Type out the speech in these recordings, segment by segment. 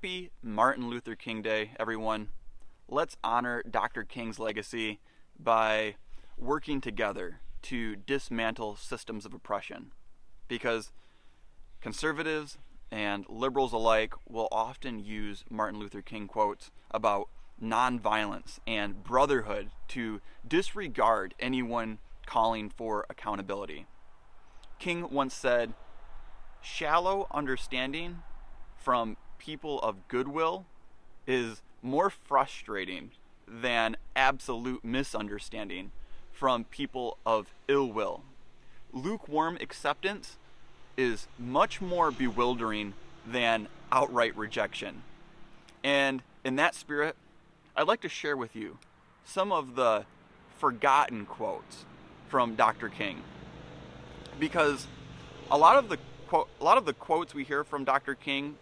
Happy Martin Luther King Day, everyone. Let's honor Dr. King's legacy by working together to dismantle systems of oppression. Because conservatives and liberals alike will often use Martin Luther King quotes about nonviolence and brotherhood to disregard anyone calling for accountability. King once said, "Shallow understanding from people of goodwill is more frustrating than absolute misunderstanding from people of ill will. Lukewarm acceptance is much more bewildering than outright rejection." And in that spirit, I'd like to share with you some of the forgotten quotes from Dr. King. Because a lot of the quotes we hear from Dr. King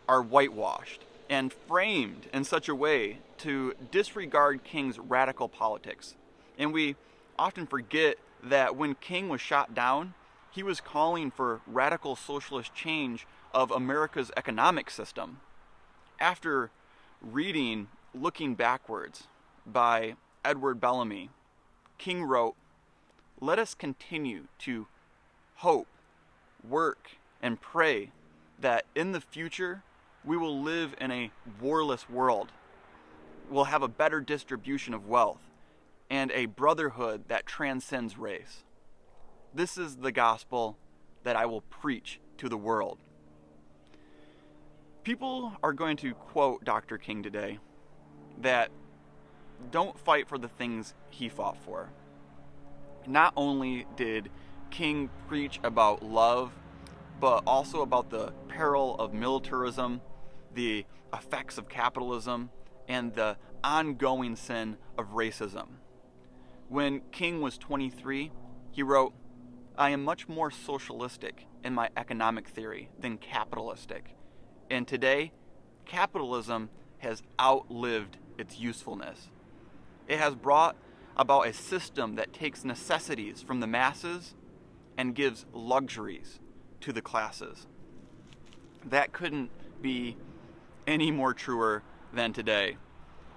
are whitewashed and framed in such a way to disregard King's radical politics. And we often forget that when King was shot down, he was calling for radical socialist change of America's economic system. After reading Looking Backwards by Edward Bellamy, King wrote, "Let us continue to hope, work, and pray that in the future we will live in a warless world. We'll have a better distribution of wealth and a brotherhood that transcends race. This is the gospel that I will preach to the world." People are going to quote Dr. King today that don't fight for the things he fought for. Not only did King preach about love, but also about the peril of militarism, the effects of capitalism, and the ongoing sin of racism. When King was 23, he wrote, "I am much more socialistic in my economic theory than capitalistic. And today, capitalism has outlived its usefulness. It has brought about a system that takes necessities from the masses and gives luxuries to the classes." That couldn't be any more truer than today,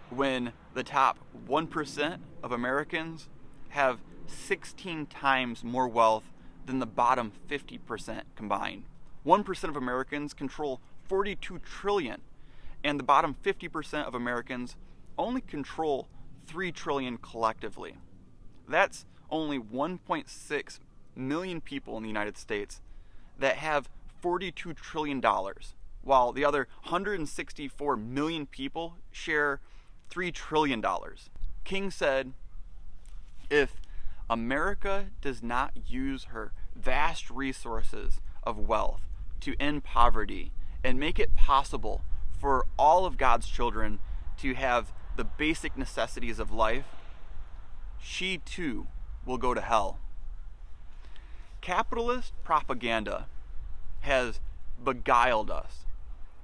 when the top 1% of Americans have 16 times more wealth than the bottom 50% combined. 1% of Americans control 42 trillion, and the bottom 50% of Americans only control 3 trillion collectively. That's only 1.6 million people in the United States that have $42 trillion, while the other 164 million people share $3 trillion. King said, "If America does not use her vast resources of wealth to end poverty and make it possible for all of God's children to have the basic necessities of life, she too will go to hell." Capitalist propaganda has beguiled us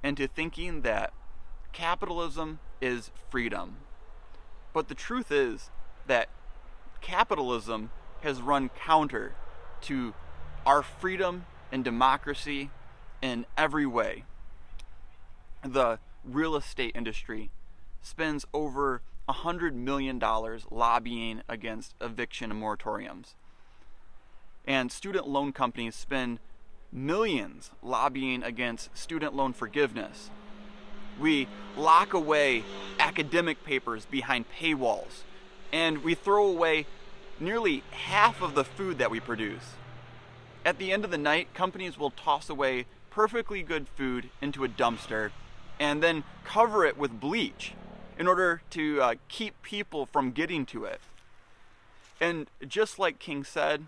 into thinking that capitalism is freedom. But the truth is that capitalism has run counter to our freedom and democracy in every way. The real estate industry spends over $100 million lobbying against eviction moratoriums. And student loan companies spend millions lobbying against student loan forgiveness. We lock away academic papers behind paywalls, and we throw away nearly half of the food that we produce. At the end of the night, companies will toss away perfectly good food into a dumpster and then cover it with bleach in order to keep people from getting to it. And just like King said,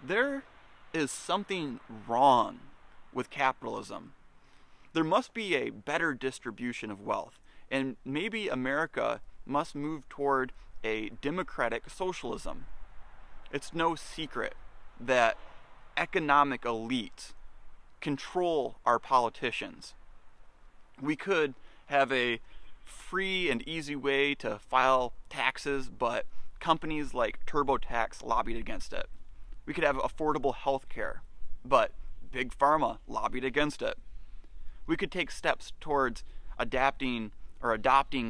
there is something wrong with capitalism. There must be a better distribution of wealth, and maybe America must move toward a democratic socialism. It's no secret that economic elites control our politicians. We could have a free and easy way to file taxes, but companies like TurboTax lobbied against it. We could have affordable health care, but Big Pharma lobbied against it. We could take steps towards adopting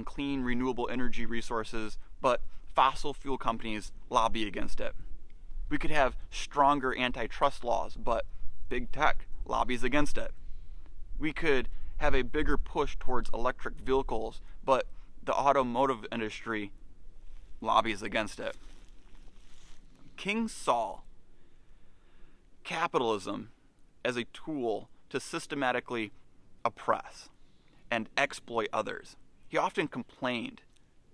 clean, renewable energy resources, but fossil fuel companies lobby against it. We could have stronger antitrust laws, but big tech lobbies against it. We could have a bigger push towards electric vehicles, but the automotive industry lobbies against it. King saw capitalism as a tool to systematically oppress and exploit others. He often complained,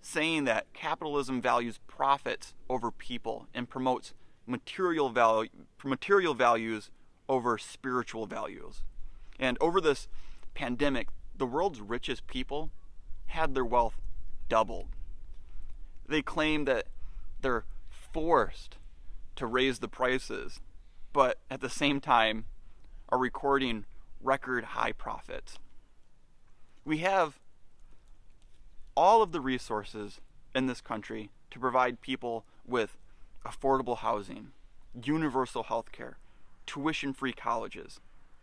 saying that capitalism values profits over people and promotes material values over spiritual values. And over this pandemic, the world's richest people had their wealth doubled. They claim that they're forced to raise the prices, but at the same time are recording record high profits. We have all of the resources in this country to provide people with affordable housing, universal health care, tuition-free colleges,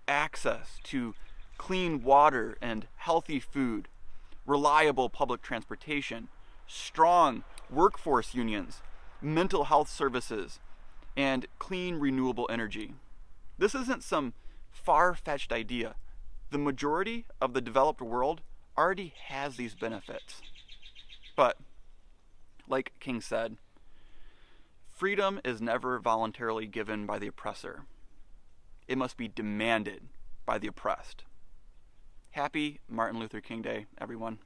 access to clean water and healthy food, reliable public transportation, strong workforce unions, mental health services, and clean renewable energy. This isn't some far-fetched idea. The majority of the developed world already has these benefits. But, like King said, freedom is never voluntarily given by the oppressor. It must be demanded by the oppressed. Happy Martin Luther King Day, everyone.